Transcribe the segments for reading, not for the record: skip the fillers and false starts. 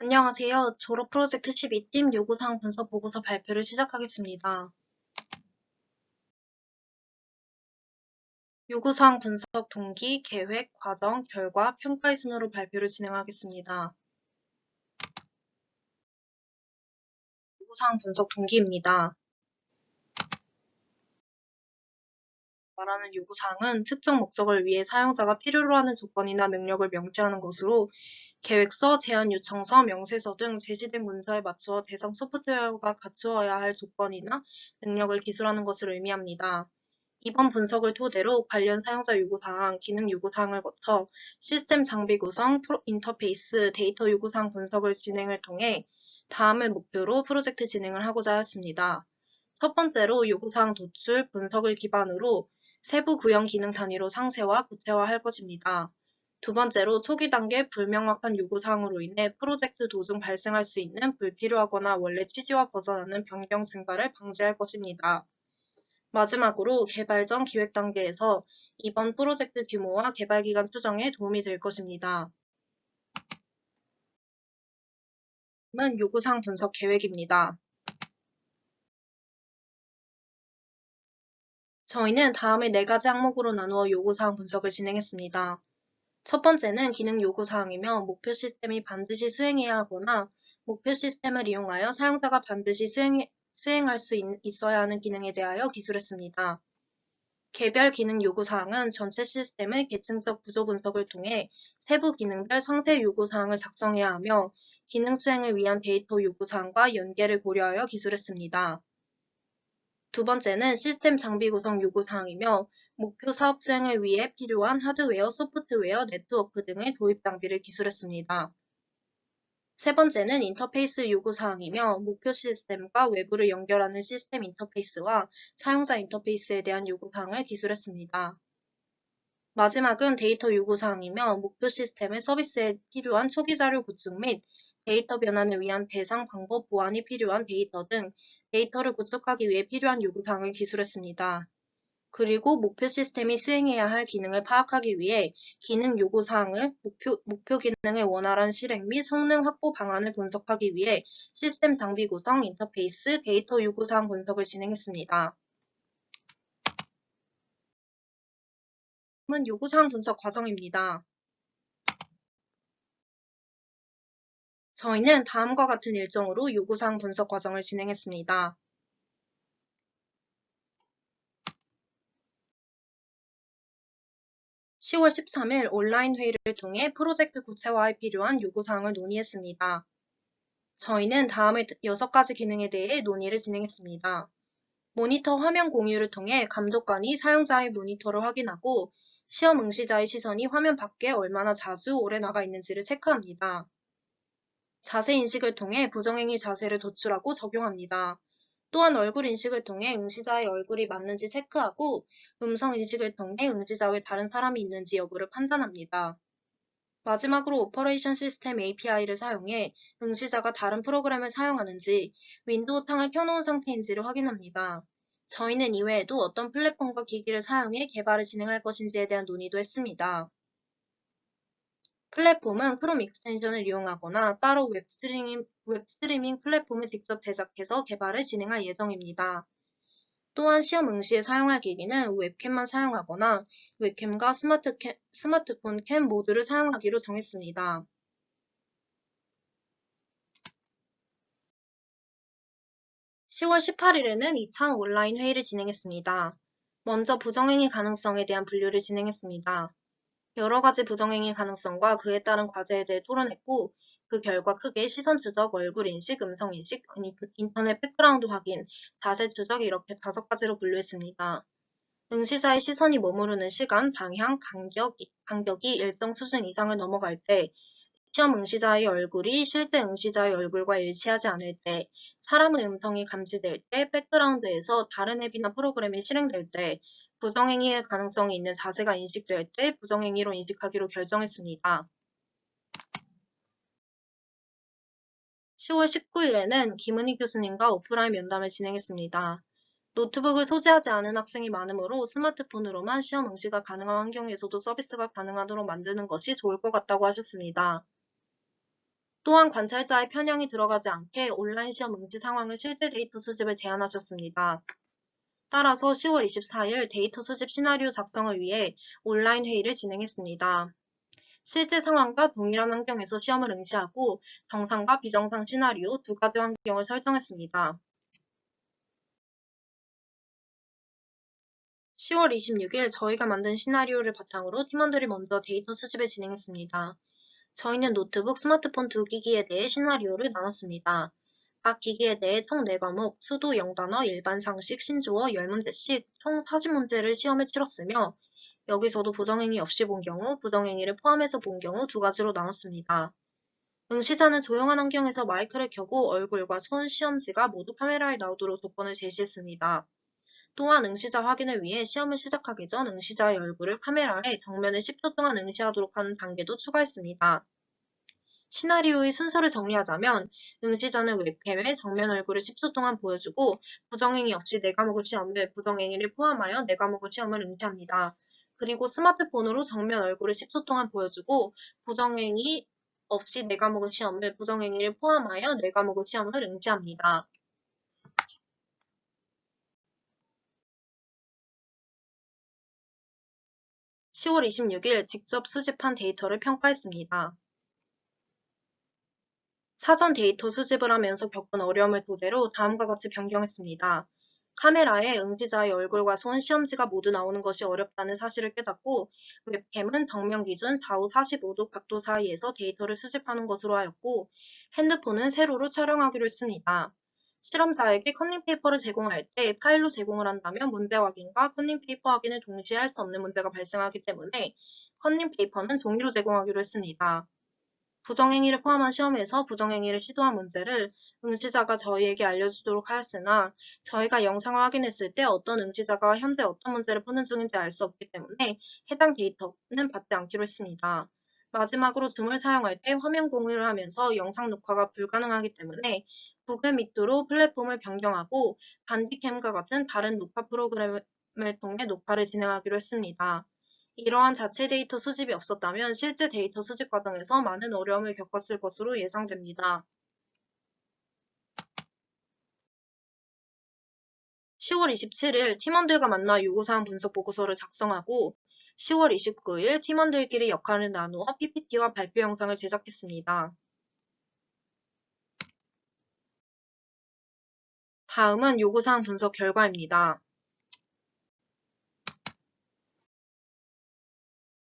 안녕하세요. 졸업 프로젝트 12팀 요구사항 분석 보고서 발표를 시작하겠습니다. 요구사항 분석 동기, 계획, 과정, 결과, 평가의 순으로 발표를 진행하겠습니다. 요구사항 분석 동기입니다. 말하는 요구사항은 특정 목적을 위해 사용자가 필요로 하는 조건이나 능력을 명시하는 것으로 계획서, 제안 요청서, 명세서 등 제시된 문서에 맞추어 대상 소프트웨어가 갖추어야 할 조건이나 능력을 기술하는 것을 의미합니다. 이번 분석을 토대로 관련 사용자 요구사항, 기능 요구사항을 거쳐 시스템 장비 구성, 인터페이스, 데이터 요구사항 분석을 진행을 통해 다음을 목표로 프로젝트 진행을 하고자 하였습니다. 첫 번째로 요구사항 도출, 분석을 기반으로 세부 구형 기능 단위로 상세화, 구체화할 것입니다. 두 번째로 초기 단계 불명확한 요구사항으로 인해 프로젝트 도중 발생할 수 있는 불필요하거나 원래 취지와 벗어나는 변경 증가를 방지할 것입니다. 마지막으로 개발 전 기획 단계에서 이번 프로젝트 규모와 개발 기간 추정에 도움이 될 것입니다. 다음은 요구사항 분석 계획입니다. 저희는 다음에 4가지 항목으로 나누어 요구사항 분석을 진행했습니다. 첫 번째는 기능 요구사항이며 목표 시스템이 반드시 수행해야 하거나 목표 시스템을 이용하여 사용자가 반드시 수행할 수 있어야 하는 기능에 대하여 기술했습니다. 개별 기능 요구사항은 전체 시스템의 계층적 구조 분석을 통해 세부 기능별 상세 요구사항을 작성해야 하며 기능 수행을 위한 데이터 요구사항과 연계를 고려하여 기술했습니다. 두 번째는 시스템 장비 구성 요구사항이며 목표 사업 수행을 위해 필요한 하드웨어, 소프트웨어, 네트워크 등의 도입 장비를 기술했습니다. 세 번째는 인터페이스 요구사항이며 목표 시스템과 외부를 연결하는 시스템 인터페이스와 사용자 인터페이스에 대한 요구사항을 기술했습니다. 마지막은 데이터 요구사항이며 목표 시스템의 서비스에 필요한 초기 자료 구축 및 데이터 변환을 위한 대상 방법 보완이 필요한 데이터 등 데이터를 구축하기 위해 필요한 요구사항을 기술했습니다. 그리고 목표 시스템이 수행해야 할 기능을 파악하기 위해 기능 요구사항을 목표 기능의 원활한 실행 및 성능 확보 방안을 분석하기 위해 시스템 장비 구성, 인터페이스, 데이터 요구사항 분석을 진행했습니다. 다음은 요구사항 분석 과정입니다. 저희는 다음과 같은 일정으로 요구사항 분석 과정을 진행했습니다. 10월 13일 온라인 회의를 통해 프로젝트 구체화에 필요한 요구사항을 논의했습니다. 저희는 다음의 6가지 기능에 대해 논의를 진행했습니다. 모니터 화면 공유를 통해 감독관이 사용자의 모니터를 확인하고 시험 응시자의 시선이 화면 밖에 얼마나 자주 오래 나가 있는지를 체크합니다. 자세 인식을 통해 부정행위 자세를 도출하고 적용합니다. 또한 얼굴 인식을 통해 응시자의 얼굴이 맞는지 체크하고 음성 인식을 통해 응시자 외 다른 사람이 있는지 여부를 판단합니다. 마지막으로 오퍼레이션 시스템 API를 사용해 응시자가 다른 프로그램을 사용하는지 윈도우 창을 켜놓은 상태인지를 확인합니다. 저희는 이외에도 어떤 플랫폼과 기기를 사용해 개발을 진행할 것인지에 대한 논의도 했습니다. 플랫폼은 크롬 익스텐션을 이용하거나 따로 웹스트리밍 플랫폼을 직접 제작해서 개발을 진행할 예정입니다. 또한 시험 응시에 사용할 기기는 웹캠만 사용하거나 웹캠과 스마트폰 캠 모두를 사용하기로 정했습니다. 10월 18일에는 2차 온라인 회의를 진행했습니다. 먼저 부정행위 가능성에 대한 분류를 진행했습니다. 여러 가지 부정행위 가능성과 그에 따른 과제에 대해 토론했고, 그 결과 크게 시선 추적, 얼굴 인식, 음성 인식, 인터넷 백그라운드 확인, 자세 추적 이렇게 5가지로 분류했습니다. 응시자의 시선이 머무르는 시간, 방향, 간격이 일정 수준 이상을 넘어갈 때, 시험 응시자의 얼굴이 실제 응시자의 얼굴과 일치하지 않을 때, 사람의 음성이 감지될 때, 백그라운드에서 다른 앱이나 프로그램이 실행될 때, 부정행위의 가능성이 있는 자세가 인식될 때 부정행위로 인식하기로 결정했습니다. 10월 19일에는 김은희 교수님과 오프라인 면담을 진행했습니다. 노트북을 소지하지 않은 학생이 많으므로 스마트폰으로만 시험 응시가 가능한 환경에서도 서비스가 가능하도록 만드는 것이 좋을 것 같다고 하셨습니다. 또한 관찰자의 편향이 들어가지 않게 온라인 시험 응시 상황을 실제 데이터 수집에 제한하셨습니다. 따라서 10월 24일 데이터 수집 시나리오 작성을 위해 온라인 회의를 진행했습니다. 실제 상황과 동일한 환경에서 시험을 응시하고 정상과 비정상 시나리오 두 가지 환경을 설정했습니다. 10월 26일 저희가 만든 시나리오를 바탕으로 팀원들이 먼저 데이터 수집을 진행했습니다. 저희는 노트북, 스마트폰 두 기기에 대해 시나리오를 나눴습니다. 각 기기에 대해 총 4과목, 수도 0단어, 일반 상식, 신조어 10문제씩 총 40문제를 시험을 치렀으며 여기서도 부정행위 없이 본 경우, 부정행위를 포함해서 본 경우 두 가지로 나눴습니다. 응시자는 조용한 환경에서 마이크를 켜고 얼굴과 손, 시험지가 모두 카메라에 나오도록 조건을 제시했습니다. 또한 응시자 확인을 위해 시험을 시작하기 전 응시자의 얼굴을 카메라에 정면을 10초 동안 응시하도록 하는 단계도 추가했습니다. 시나리오의 순서를 정리하자면 응시자는 웹캠에 정면 얼굴을 10초 동안 보여주고 부정행위 없이 4과목을 시험을, 부정행위를 포함하여 4과목을 시험을 응시합니다. 그리고 스마트폰으로 정면 얼굴을 10초 동안 보여주고 부정행위 없이 4과목을 시험을, 부정행위를 포함하여 4과목을 시험을 응시합니다. 10월 26일 직접 수집한 데이터를 평가했습니다. 사전 데이터 수집을 하면서 겪은 어려움을 토대로 다음과 같이 변경했습니다. 카메라에 응시자의 얼굴과 손, 시험지가 모두 나오는 것이 어렵다는 사실을 깨닫고 웹캠은 정면 기준 좌우 45도 각도 사이에서 데이터를 수집하는 것으로 하였고 핸드폰은 세로로 촬영하기로 했습니다. 실험자에게 커닝페이퍼를 제공할 때 파일로 제공을 한다면 문제 확인과 커닝페이퍼 확인을 동시에 할 수 없는 문제가 발생하기 때문에 커닝페이퍼는 종이로 제공하기로 했습니다. 부정행위를 포함한 시험에서 부정행위를 시도한 문제를 응시자가 저희에게 알려주도록 하였으나 저희가 영상을 확인했을 때 어떤 응시자가 현재 어떤 문제를 푸는 중인지 알 수 없기 때문에 해당 데이터는 받지 않기로 했습니다. 마지막으로 줌을 사용할 때 화면 공유를 하면서 영상 녹화가 불가능하기 때문에 구글 미트로 플랫폼을 변경하고 반디캠과 같은 다른 녹화 프로그램을 통해 녹화를 진행하기로 했습니다. 이러한 자체 데이터 수집이 없었다면 실제 데이터 수집 과정에서 많은 어려움을 겪었을 것으로 예상됩니다. 10월 27일 팀원들과 만나 요구사항 분석 보고서를 작성하고 10월 29일 팀원들끼리 역할을 나누어 PPT와 발표 영상을 제작했습니다. 다음은 요구사항 분석 결과입니다.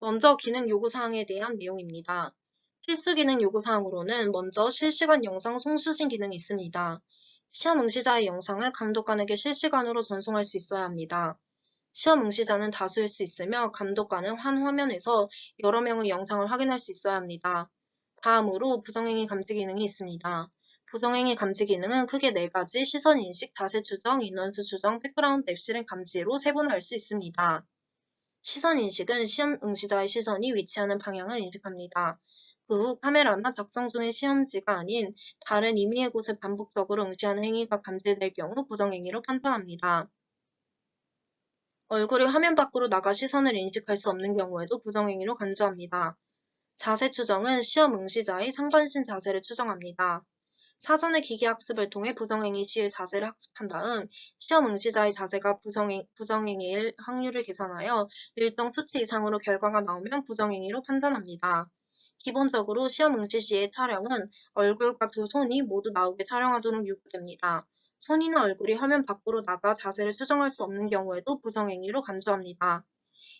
먼저 기능 요구사항에 대한 내용입니다. 필수 기능 요구사항으로는 먼저 실시간 영상 송수신 기능이 있습니다. 시험 응시자의 영상을 감독관에게 실시간으로 전송할 수 있어야 합니다. 시험 응시자는 다수일 수 있으며 감독관은 한 화면에서 여러 명의 영상을 확인할 수 있어야 합니다. 다음으로 부정행위 감지 기능이 있습니다. 부정행위 감지 기능은 크게 4가지 시선 인식, 자세 추정, 인원수 추정, 백그라운드 앱 실행 감지로 세분화할 수 있습니다. 시선 인식은 시험 응시자의 시선이 위치하는 방향을 인식합니다. 그 후 카메라나 작성 중인 시험지가 아닌 다른 임의의 곳을 반복적으로 응시하는 행위가 감지될 경우 부정행위로 판단합니다. 얼굴이 화면 밖으로 나가 시선을 인식할 수 없는 경우에도 부정행위로 간주합니다. 자세 추정은 시험 응시자의 상반신 자세를 추정합니다. 사전의 기계학습을 통해 부정행위 시의 자세를 학습한 다음 시험 응시자의 자세가 부정행위일 확률을 계산하여 일정 수치 이상으로 결과가 나오면 부정행위로 판단합니다. 기본적으로 시험 응시 시의 촬영은 얼굴과 두 손이 모두 나오게 촬영하도록 요구됩니다. 손이나 얼굴이 화면 밖으로 나가 자세를 추정할 수 없는 경우에도 부정행위로 간주합니다.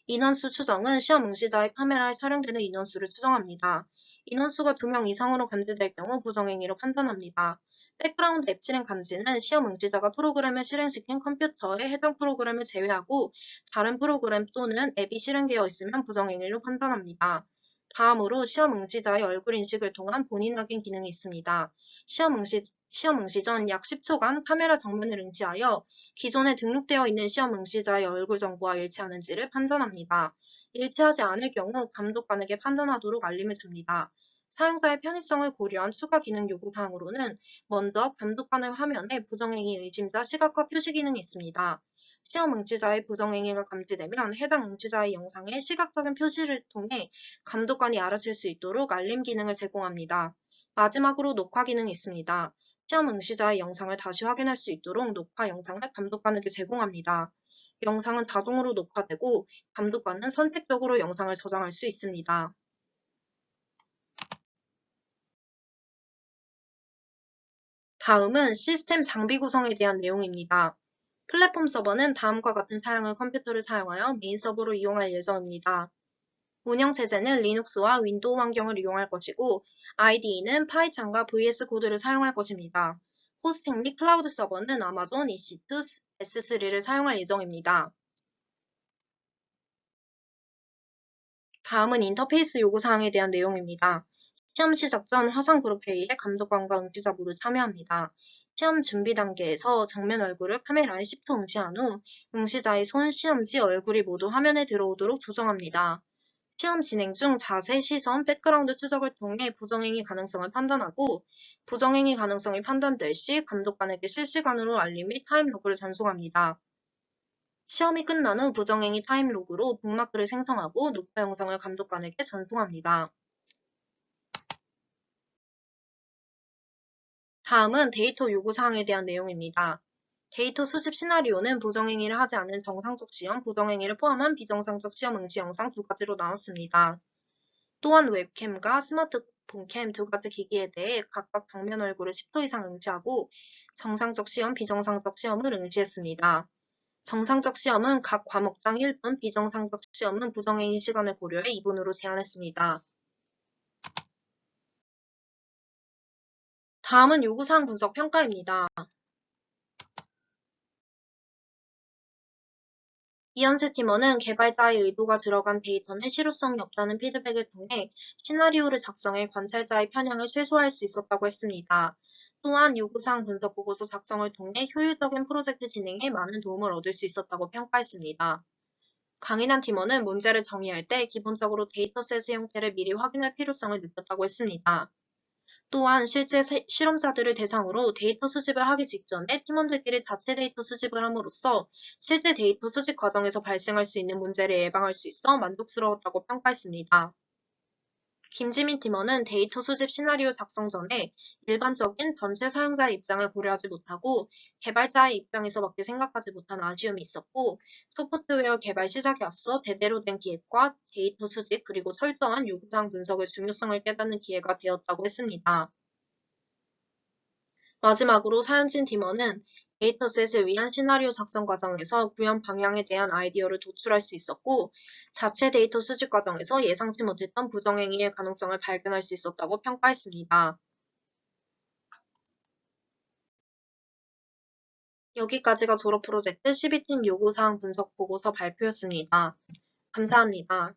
인원수 추정은 시험 응시자의 카메라에 촬영되는 인원수를 추정합니다. 인원수가 2명 이상으로 감지될 경우 부정행위로 판단합니다. 백그라운드 앱 실행 감지는 시험 응시자가 프로그램을 실행시킨 컴퓨터에 해당 프로그램을 제외하고 다른 프로그램 또는 앱이 실행되어 있으면 부정행위로 판단합니다. 다음으로 시험 응시자의 얼굴 인식을 통한 본인 확인 기능이 있습니다. 시험 응시 전 약 10초간 카메라 정면을 응시하여 기존에 등록되어 있는 시험 응시자의 얼굴 정보와 일치하는지를 판단합니다. 일치하지 않을 경우 감독관에게 판단하도록 알림을 줍니다. 사용자의 편의성을 고려한 추가 기능 요구 사항으로는 먼저 감독관의 화면에 부정행위 의심자 시각화 표시 기능이 있습니다. 시험 응시자의 부정행위가 감지되면 해당 응시자의 영상에 시각적인 표시를 통해 감독관이 알아챌 수 있도록 알림 기능을 제공합니다. 마지막으로 녹화 기능이 있습니다. 시험 응시자의 영상을 다시 확인할 수 있도록 녹화 영상을 감독관에게 제공합니다. 영상은 자동으로 녹화되고 감독관은 선택적으로 영상을 저장할 수 있습니다. 다음은 시스템 장비 구성에 대한 내용입니다. 플랫폼 서버는 다음과 같은 사양의 컴퓨터를 사용하여 메인 서버로 이용할 예정입니다. 운영체제는 리눅스와 윈도우 환경을 이용할 것이고 IDE는 파이썬과 VS 코드를 사용할 것입니다. 호스팅 및 클라우드 서버는 아마존 EC2 S3를 사용할 예정입니다. 다음은 인터페이스 요구사항에 대한 내용입니다. 시험 시작 전 화상그룹 회의에 감독관과 응시자 모두 참여합니다. 시험 준비 단계에서 정면 얼굴을 카메라에 10초 응시한 후 응시자의 손, 시험지, 얼굴이 모두 화면에 들어오도록 조정합니다. 시험 진행 중 자세, 시선, 백그라운드 추적을 통해 부정행위 가능성을 판단하고 부정행위 가능성이 판단될 시 감독관에게 실시간으로 알림 및 타임로그를 전송합니다. 시험이 끝난 후 부정행위 타임로그로 북마크를 생성하고 녹화 영상을 감독관에게 전송합니다. 다음은 데이터 요구사항에 대한 내용입니다. 데이터 수집 시나리오는 부정행위를 하지 않은 정상적 시험, 부정행위를 포함한 비정상적 시험 응시 영상 두 가지로 나눴습니다. 또한 웹캠과 스마트폰 캠 두 가지 기기에 대해 각각 정면 얼굴을 10초 이상 응시하고 정상적 시험, 비정상적 시험을 응시했습니다. 정상적 시험은 각 과목당 1분, 비정상적 시험은 부정행위 시간을 고려해 2분으로 제한했습니다. 다음은 요구사항 분석 평가입니다. 이현세 팀원은 개발자의 의도가 들어간 데이터는 실효성이 없다는 피드백을 통해 시나리오를 작성해 관찰자의 편향을 최소화할 수 있었다고 했습니다. 또한 요구사항 분석 보고서 작성을 통해 효율적인 프로젝트 진행에 많은 도움을 얻을 수 있었다고 평가했습니다. 강인한 팀원은 문제를 정의할 때 기본적으로 데이터셋의 형태를 미리 확인할 필요성을 느꼈다고 했습니다. 또한 실제 실험자들을 대상으로 데이터 수집을 하기 직전에 팀원들끼리 자체 데이터 수집을 함으로써 실제 데이터 수집 과정에서 발생할 수 있는 문제를 예방할 수 있어 만족스러웠다고 평가했습니다. 김지민 팀원은 데이터 수집 시나리오 작성 전에 일반적인 전체 사용자의 입장을 고려하지 못하고 개발자의 입장에서밖에 생각하지 못한 아쉬움이 있었고 소프트웨어 개발 시작에 앞서 제대로 된 기획과 데이터 수집 그리고 철저한 요구사항 분석의 중요성을 깨닫는 기회가 되었다고 했습니다. 마지막으로 사연진 팀원은 데이터셋을 위한 시나리오 작성 과정에서 구현 방향에 대한 아이디어를 도출할 수 있었고 자체 데이터 수집 과정에서 예상치 못했던 부정행위의 가능성을 발견할 수 있었다고 평가했습니다. 여기까지가 졸업 프로젝트 12팀 요구사항 분석 보고서 발표였습니다. 감사합니다.